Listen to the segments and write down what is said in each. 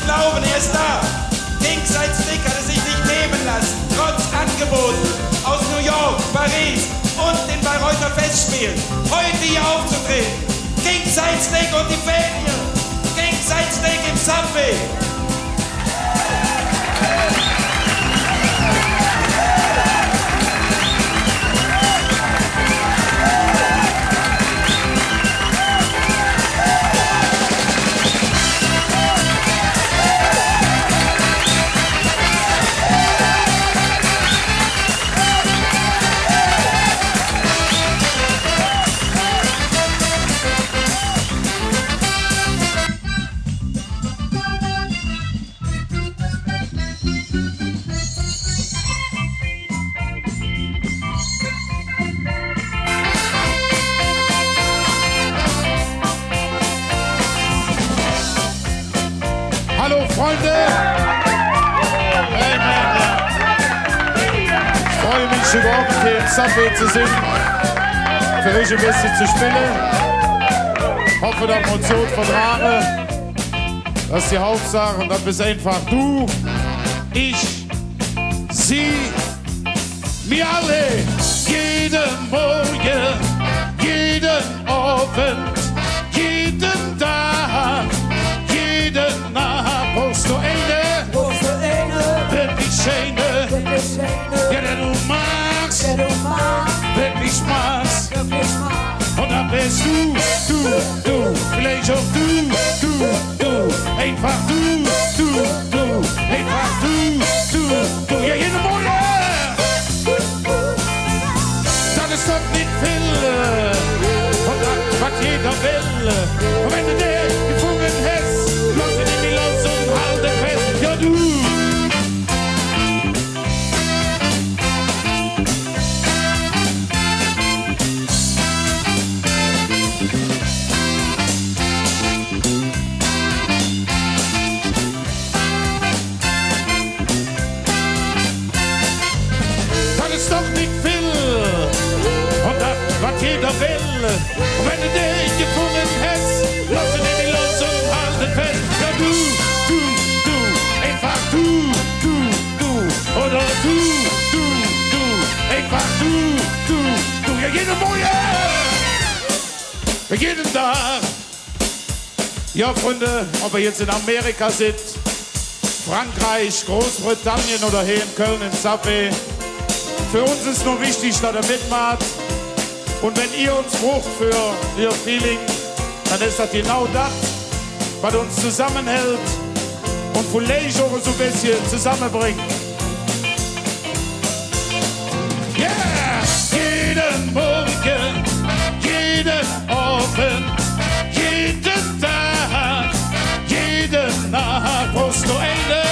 glauben, er ist da. King Size Stick hat es sich nicht nehmen lassen, trotz Angeboten aus New York, Paris und den Bayreuther Festspielen, heute hier aufzutreten. King Size Stick und die Fäden. King Size Stick im Subway. Hallo Freunde! Hey man! Ich freue mich überhaupt hier im Subway zu singen, für euch ein bisschen zu spielen. Hoffe, dass wir uns so vertragen. Das ist die Hauptsache und das bist einfach du, ich, sie, wir alle. Jeden Morgen, jeden Abend, jeden Tag, jeden Nacht. Brauchst du eine, wirklich schöne, ja, der du magst, wirklich Spaß. Und dann bist du, vielleicht auch du, einfach du, einfach du, ja, jeden Monat. Das ist doch nicht viel, und das, was jeder will. Und wenn du dir gefunden hast, lass ihn nicht los und halte fest, ja du. Das ist doch nicht viel, und das, was jeder will. Und wenn du dich gefunden hast, lass ihn nicht los und halte fest, ja du, einfach du, oder du, einfach du, ja jeden Morgen, jeden Tag. Ja Freunde, ob ihr jetzt in Amerika sitzt, Frankreich, Großbritannien oder hier in Köln im Subway, für uns ist nur wichtig, dass ihr mitmacht. Und wenn ihr uns braucht für ihr Feeling, dann ist das genau das, was uns zusammenhält und vielleicht auch so ein bisschen zusammenbringt. Yeah! Jeden Morgen, jeden Abend, jeden Tag, jeden Nacht brauchst du eine,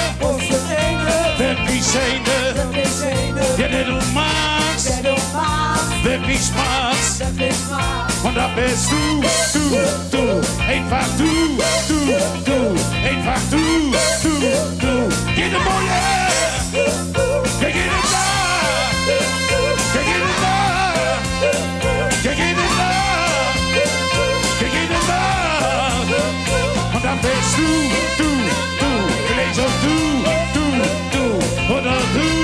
wirklich schöne, ja, der du magst, wirklich Spaß. Und da bist du, einfach du, einfach du, jeden Morgen, ja, jeden Tag, ja, jeden Tag, ja, jeden Tag, ja, jeden Tag. Und dann bist du, vielleicht auch du, oder du.